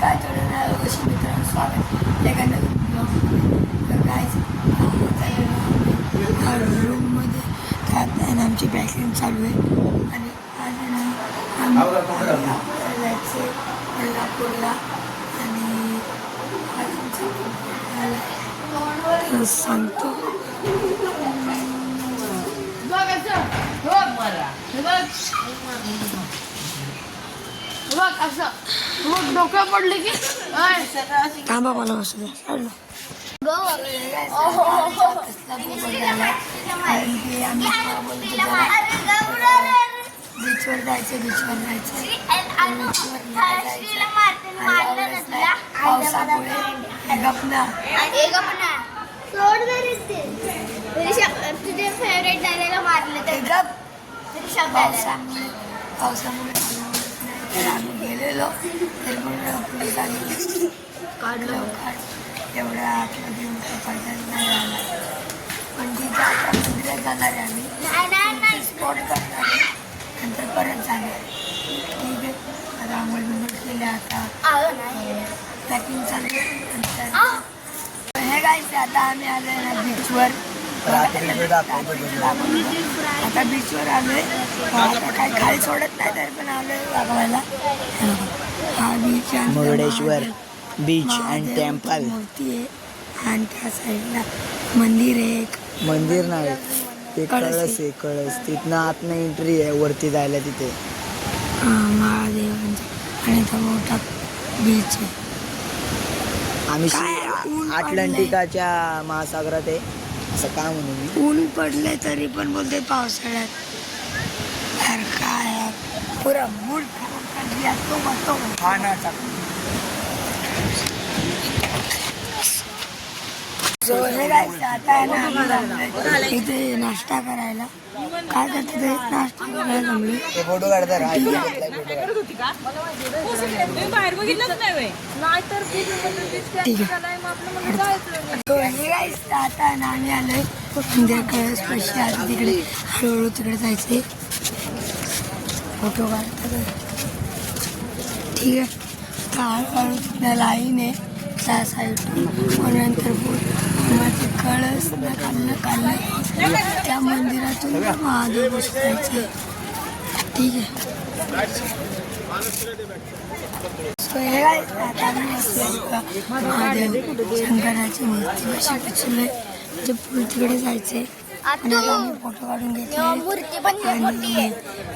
नमस्कार कशी मित्रांनो, स्वागत एका नवीन ब्लॉगमध्ये. तर गाईज रूममध्ये त्यात आमची पॅकिंग चालू आहे आणि आज आम्ही जायचे कोल्हापूरला आणि आज सांगतो डोक्या पडले की थांबा मला असं बीचवर जायचं पावसामुळे गपना तुझे फेवरेट डायरेला मारले ते पावसामुळे आम्ही गेलेलो तरी पण पोलिसांनी काढलं एवढ्या आतमध्ये येऊन काही फायदा नाही झाला. पण तिथे आता मंदिरात जाणार आहे आम्ही, स्पॉट करणार आहे, नंतर परत जाणार आहे. ठीक आहे, आता आंघोळ बिंघोळ केले, आता पॅकिंग चालू आहे. हे गायचं आता आम्ही आलो आहे ना बीचवर. आता बीचवर आलोय, आता काही खाली सोडत नाही तरी पण आलोय दाखवायला. हा बीच आहे, मुरुडेश्वर बीच अँड टेम्पल मूर्ती आहे आणि त्या साईडला मंदिर आहे. एक मंदिर नाही, ते कळस आहे, कळस. तिथनं आतनं एंट्री आहे वरती जायला तिथे. महादेवांचा आणि तो मोठा बीच आहे. आम्ही अटलांटिकाच्या महासागरात आहे असं का म्हणू मी. ऊन पडले तरी पण बोलते पावसाळ्यात. यार काय यार, पुरा मूड खराब कर दिया तो खाण्याचा. आता आहे ना इथे नाश्ता करायला. काय करते ते नाश्ता करायला जमले. फोटो काढतात आता आहे ना आम्ही आलोय मंदिर कळस पैसे. आता तिकडे हळूहळू तिकडे जायचे, फोटो काढतात. ठीक आहे, हळूहळू तिकडे लाईन आहे त्या साईडून. नंतर माझे कळस काढलं त्या मंदिरातून महादेव बसायचे. ठीक आहे, आता महादेव शंकराची मूर्ती कशी बसवली म्हणजे पूल तिकडे जायचे. आणि आता आम्ही फोटो काढून घेतले आणि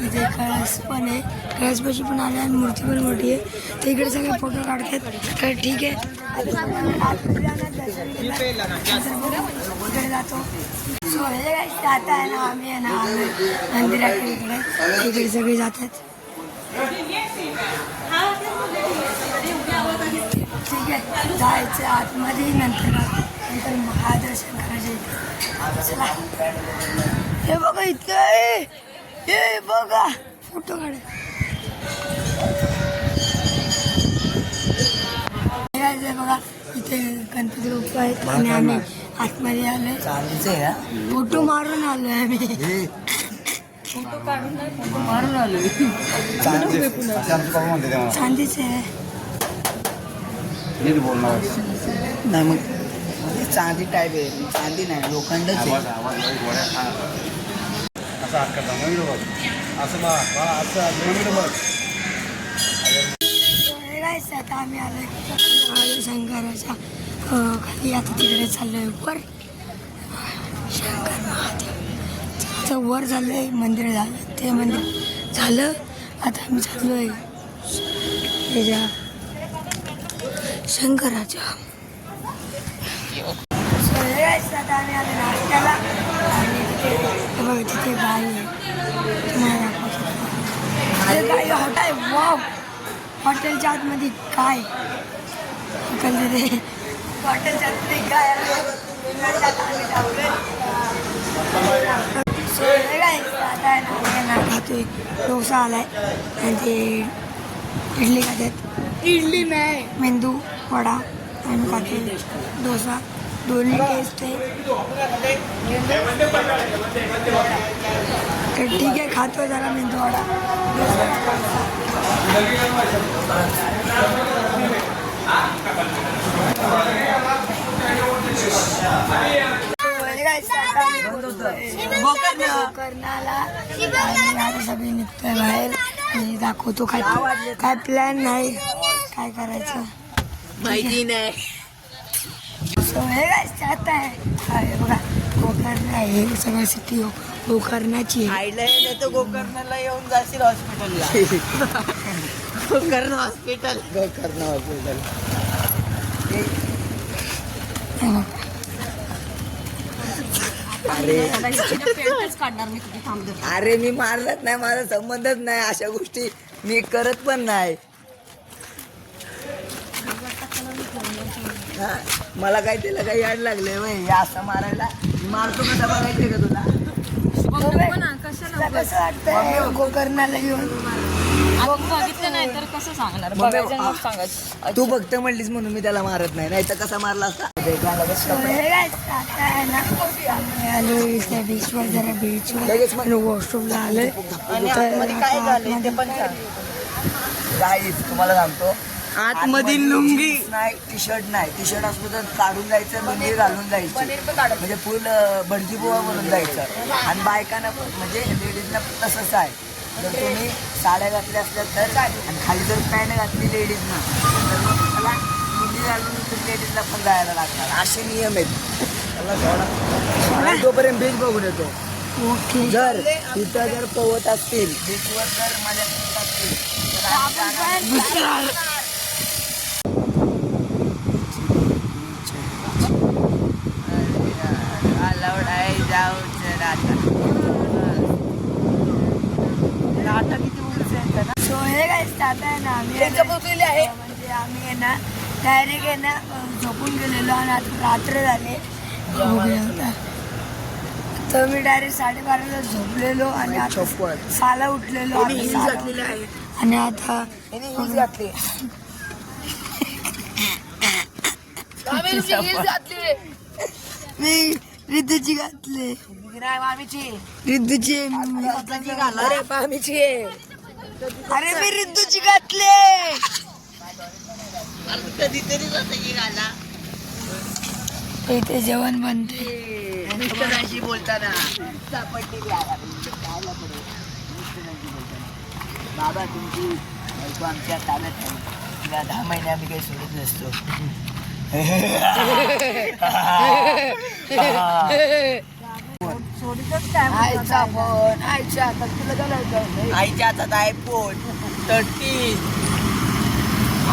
इथे कळस पण आहे, कळसपाशी पण आले आणि मूर्ती पण मोठी आहे. तर इकडे सगळे फोटो काढतात. तर ठीक आहे, इकडे जातो. सो हे आता आहे ना आम्ही आहे ना मंदिराकडे इकडे सगळे जातात. ठीक आहे, जायचं आतमध्ये, नंतर महादर्शन करायचं. चला, हे बघा इथं आहे, हे बघा फोटो काढ. बघा इथे गणपती बाप्पा आहेत आणि आम्ही आतमध्ये आलोय. फोटो मारून आलोय आम्ही. चांदीचे आहे. नाही मग चांदी टाईप आहे, चांदी नाही, लोखंडच आहे. आता आम्ही आलोय शंकराच्या खाली. आता तिकडे चाललोय वर. शंकर महादेव वर झालंय, मंदिर झालं, ते मंदिर झालं. आता आम्ही चाललोय त्याच्या शंकराच्या. आता आम्ही आलो नाश्त्याला आणि तिथे गाई आहे, तुम्हाला गाई हॉटेल. वाव, हॉटेलच्या आतमध्ये काय हॉटेलच्या आतमध्ये काय आता खातोय. डोसा आलाय आणि ते इडली खातात. इडली नाही, मेंदू वडा आणि खाते डोसा. दोन्ही टेस्ट आहे. तर ठीक आहे, खातो जरा मेंदू वडा. आणि आता सगळे निघतोय बाहेर आणि दाखवतो काय काय प्लॅन नाही काय करायचं माहिती नाही. सो हे काय चाहता आहे बघा गोकर्ण आहे सगळं सिटी गोकर्णाची आहे. आईला नाही तर गोकर्णाला येऊन जाशील हॉस्पिटलला. गोकर्ण हॉस्पिटल. अरे मी मारलंच नाही, माझा संबंधच नाही अशा गोष्टी मी करत पण नाही. हा, मला काय त्याला काही याड लागले वय असं मारायला. मारतो कसा बघायचं का तुला? तुला कसं वाटतंय गोकर्णाला येऊन बघितलं नाही तर कसं सांगणार बघायचं मग सांगायचं. तू बघते म्हणलीस म्हणून मी त्याला मारत नाही, नाही तर कसा मारला असता. So, हे काय आता आहे ना आम्ही आलोय त्या बीचवर जरा बीचवर वॉशरूमला आलोय काय झालं ते पण तुम्हाला सांगतो. आतमध्ये लुंगी नाही, टी शर्ट नाही. टी शर्ट असलं तर काढून जायचं, लुंगी घालून जायची म्हणजे फुल भटजी बुवा बनून जायचं. आणि बायकांना म्हणजे लेडीजला तसंच आहे. जर तुम्ही साड्या घातल्या असल्या तर आणि खाली जर पॅन्ट घातली लेडीजनं तर मग त्याला लुंगी घालून लेडीजला पण जायला लागणार. असे नियम आहेत. त्याला सोडा तोपर्यंत बीच बघून येतो. ओके जर तिथं जर पोहत असतील बीचवर जर माझ्या असतील तर आम्ही अलाउड आहे जाऊन आता किती उंच आहे ना. सो हे काय आता आहे ना आम्ही म्हणजे आम्ही आहे ना डायरेक्ट आहे ना झोपून गेलेलो आणि आता रात्र झाले होता तर मी डायरेक्ट 12:30ला झोपलेलो आणि आता 6ला उठलेलो आणि आता मी रिद्धूची घातले रिद्धूची अरे मी रिद्धूची घातले इथे जेवण बनते बोलताना बाबा तुमची बायको आमच्या ताब्यात आहे. 10 महिने आम्ही काही सोडत नसतो. आईचा फोन आईच्या हातात तुला आईच्या हातात आहे फोन 13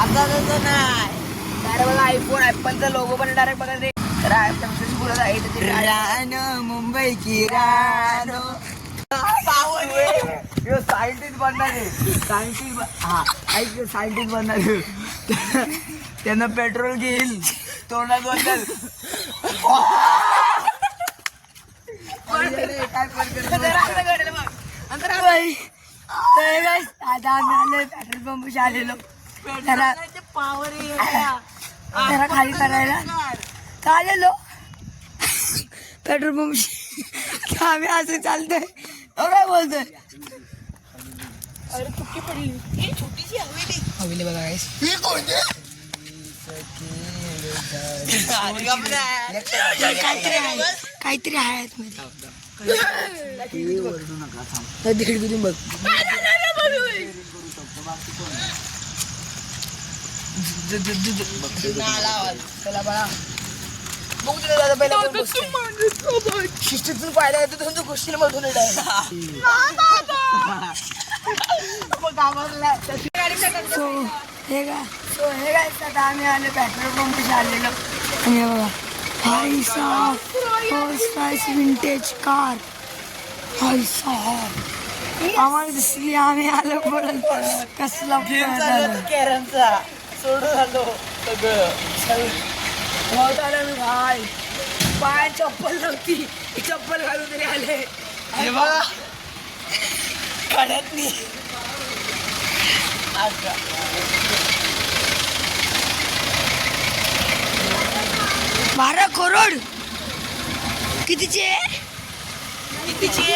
आता तसं नाही. डायरेक्ट बघा आयफोन ऍपलचा लोगो पण डायरेक्ट बघा रे. तर आयफोन बोलत आहे रानो मुंबई की रानो सायंटिस्ट बनणार आहे. सायंटिस्ट हा ऐक सायंटिस्ट बनणार आहे. त्यांना पेट्रोल घेईल तोंडात बदल आता आम्ही आलोय पेट्रोल पंपशी आलेलो जरा खाली करायला का आलेलो पेट्रोल पंपशी आम्ही असं चालतोय काय बोलतोय. अरे चुकी पडली छोटीशी हवेली बघा काहीतरी आहे दीड बघ. चला बाळा बघू तुला दादा पहिला शिस्तीतून पाहिला येतो तुमच्या गोष्टी मधून सो हे काय आता आम्ही आलो पेट्रोल पंपशी आलेलो आणि बघा भाई साहब फर्स्ट प्राइस विंटेज कार भाई साहब आम्हाला दिसली आम्ही आलो पडत कसला कॅरमचा सोडून आलो सगळं आलं मी भाई पाय चप्पल नव्हती चप्पल घालून तरी आले अरे बघा काढत नाही 12 करोड कितीची आहे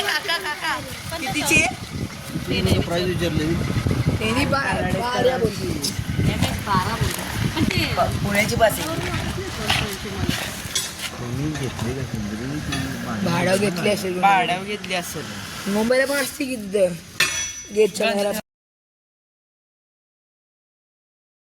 काका काका कितीची आहे प्राइस विचारली त्यांनी 12 बोलली पुण्याची बस आहे भाडं घेतली असेल मुंबईला पण असते की तिथं गेटच्या बाहेर